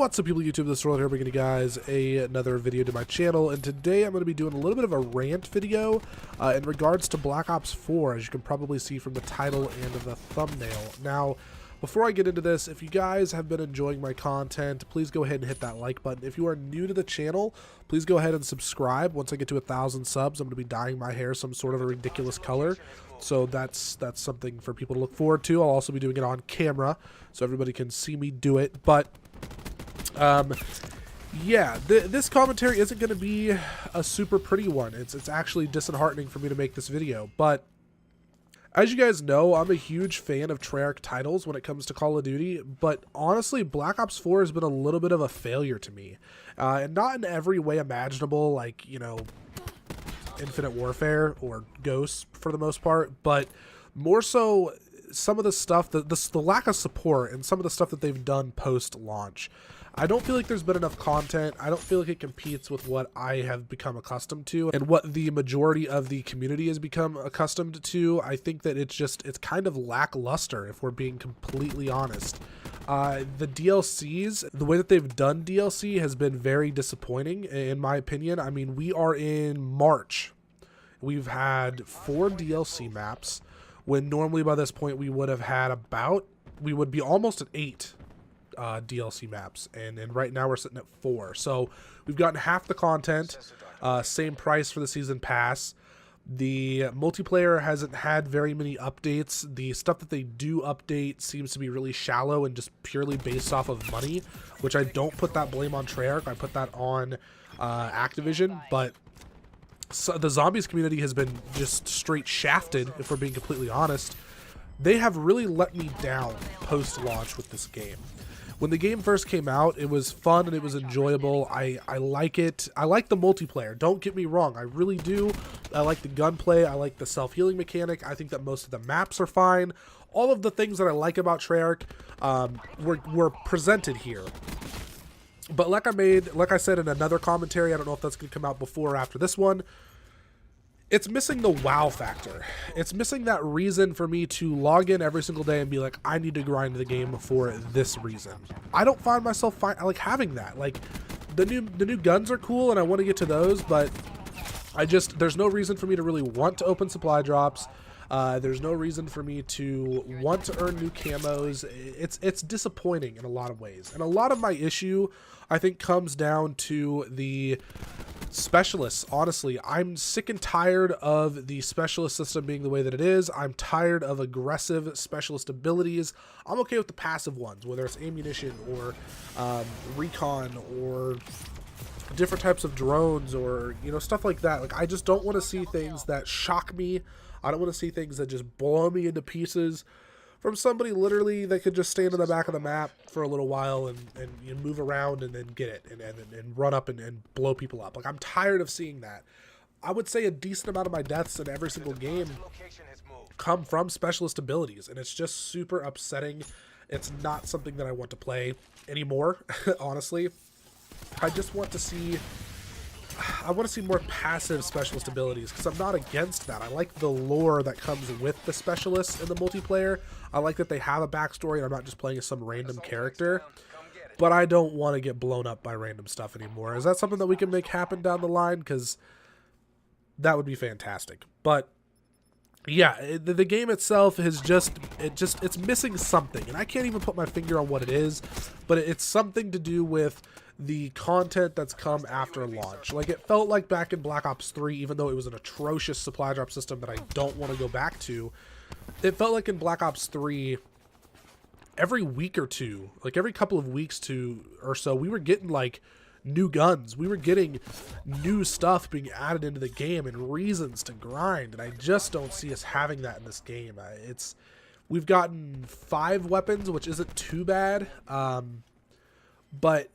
What's up, people of YouTube? This is Roland here, bringing you guys another video to my channel, and today I'm going to be doing a little bit of a rant video in regards to Black Ops 4, as you can probably see from the title and the thumbnail. Now, before I get into this, if you guys have been enjoying my content, please go ahead and hit that like button. If you are new to the channel, please go ahead and subscribe. Once I get to 1,000 subs, I'm going to be dyeing my hair some sort of a ridiculous color. So that's something for people to look forward to. I'll also be doing it on camera, so everybody can see me do it. But yeah, this commentary isn't going to be a super pretty one. It's actually disheartening for me to make this video. But as you guys know, I'm a huge fan of Treyarch titles when it comes to Call of Duty, but honestly, Black Ops 4 has been a little bit of a failure to me. And not in every way imaginable, like, you know, Infinite Warfare or Ghosts for the most part, but more so some of the stuff, the lack of support and some of the stuff that they've done post-launch. I don't feel like there's been enough content. I don't feel like it competes with what I have become accustomed to and what the majority of the community has become accustomed to. I think that it's kind of lackluster, if we're being completely honest. The DLCs, the way that they've done DLC has been very disappointing, in my opinion. I mean, we are in March. We've had 4 DLC maps, when normally by this point we would have had we would be almost at 8 DLC maps, and right now we're sitting at 4. So we've gotten half the content, same price for the season pass. The multiplayer hasn't had very many updates. The stuff that they do update seems to be really shallow and just purely based off of money, which I don't put that blame on Treyarch. I put that on Activision. But so the zombies community has been just straight shafted, if we're being completely honest. They have really let me down post-launch with this game. When the game first came out, it was fun and it was enjoyable. I like it. I like the multiplayer. Don't get me wrong. I really do. I like the gunplay. I like the self-healing mechanic. I think that most of the maps are fine. All of the things that I like about Treyarch were presented here. But like I said in another commentary, I don't know if that's going to come out before or after this one, it's missing the wow factor. It's missing that reason for me to log in every single day and be like, I need to grind the game for this reason. I don't find myself like having that. Like, the new guns are cool and I want to get to those, but there's no reason for me to really want to open supply drops. There's no reason for me to want to earn new camos. It's disappointing in a lot of ways. And a lot of my issue, I think, comes down to the specialists. Honestly, I'm sick and tired of the specialist system being the way that it is. I'm tired of aggressive specialist abilities. I'm okay with the passive ones, whether it's ammunition or recon or different types of drones or, you know, stuff like that. Like, I just don't want to see things that shock me. I don't want to see things that just blow me into pieces from somebody literally that could just stand in the back of the map for a little while and you move around and then get it and run up and blow people up. Like, I'm tired of seeing that. I would say a decent amount of my deaths in every single game come from specialist abilities, and it's just super upsetting. It's not something that I want to play anymore, honestly. I just want to see... I want to see more passive specialist abilities, because I'm not against that. I like the lore that comes with the specialists in the multiplayer. I like that they have a backstory and I'm not just playing as some random character. But I don't want to get blown up by random stuff anymore. Is that something that we can make happen down the line? Because that would be fantastic. But yeah, the game itself is it's missing something, and I can't even put my finger on what it is, but it's something to do with the content that's come after launch. Like, it felt like back in Black Ops 3, even though it was an atrocious supply drop system that I don't want to go back to, it felt like in Black Ops 3, every week or two, like every couple of weeks or so, we were getting like new guns. We were getting new stuff being added into the game and reasons to grind, and I just don't see us having that in this game. We've gotten 5 weapons, which isn't too bad, but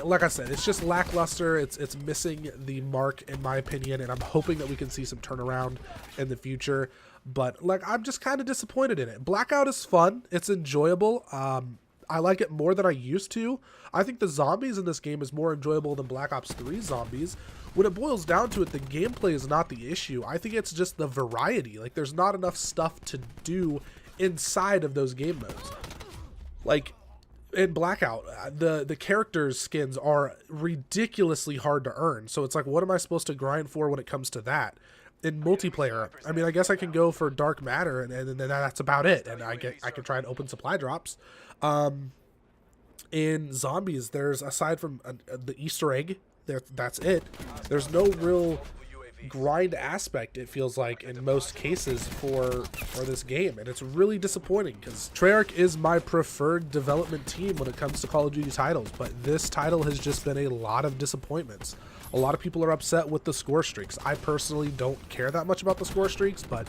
like I said, it's just lackluster. It's missing the mark, in my opinion, and I'm hoping that we can see some turnaround in the future. But like, I'm just kind of disappointed in it. Blackout is fun. It's enjoyable. I like it more than I used to. I think the zombies in this game is more enjoyable than Black Ops 3 zombies. When it boils down to it, the gameplay is not the issue. I think it's just the variety. Like, there's not enough stuff to do inside of those game modes. Like, in Blackout, the characters' skins are ridiculously hard to earn. So it's like, what am I supposed to grind for when it comes to that? In multiplayer, I mean, I guess I can go for Dark Matter, and then that's about it. And I can try and open supply drops. In Zombies, there's, aside from the Easter egg, that's it. There's no real grind aspect, it feels like, in most cases for this game, and it's really disappointing because Treyarch is my preferred development team when it comes to Call of Duty titles, but this title has just been a lot of disappointments. A lot of people are upset with the score streaks. I personally don't care that much about the score streaks, but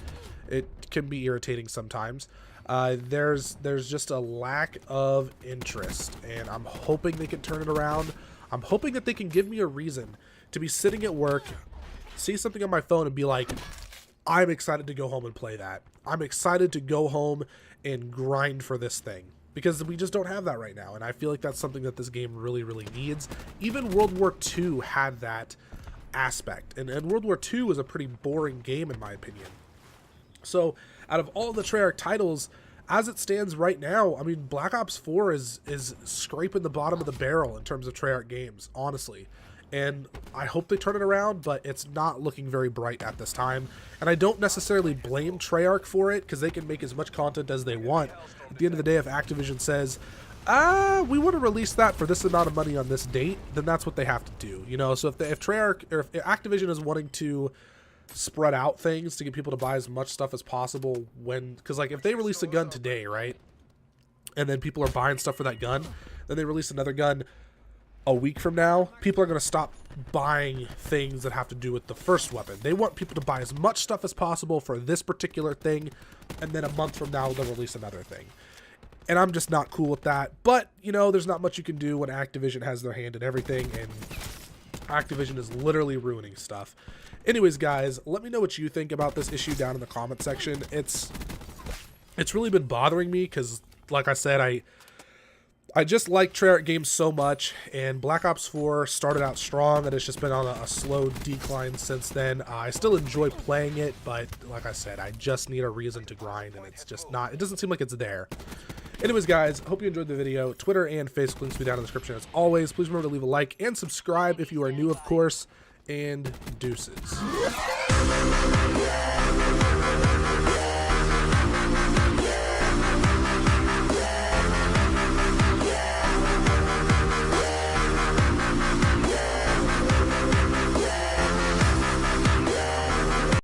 it can be irritating sometimes. There's just a lack of interest, and I'm hoping they can turn it around. I'm hoping that they can give me a reason to be sitting at work, see something on my phone, and be like, I'm excited to go home and play that. I'm excited to go home and grind for this thing. Because we just don't have that right now, and I feel like that's something that this game really, really needs. Even World War II had that aspect, and World War II was a pretty boring game in my opinion. So, out of all the Treyarch titles, as it stands right now, I mean, Black Ops 4 is scraping the bottom of the barrel in terms of Treyarch games, honestly. And I hope they turn it around, but it's not looking very bright at this time. And I don't necessarily blame Treyarch for it, because they can make as much content as they want. At the end of the day, if Activision says, we want to release that for this amount of money on this date, then that's what they have to do. You know, so if Treyarch, or if Activision is wanting to spread out things to get people to buy as much stuff as possible, because like if they release a gun today, right, and then people are buying stuff for that gun, then they release another gun a week from now, people are going to stop buying things that have to do with the first weapon. They want people to buy as much stuff as possible for this particular thing, and then a month from now they'll release another thing. And I'm just not cool with that. But, you know, there's not much you can do when Activision has their hand in everything, and Activision is literally ruining stuff. Anyways, guys, let me know what you think about this issue down in the comment section. It's really been bothering me because, like I said, I just like Treyarch games so much, and Black Ops 4 started out strong, and it's just been on a slow decline since then. I still enjoy playing it, but like I said, I just need a reason to grind, and it's just not, it doesn't seem like it's there. Anyways, guys, hope you enjoyed the video. Twitter and Facebook links will be down in the description as always. Please remember to leave a like and subscribe if you are new, of course, and deuces.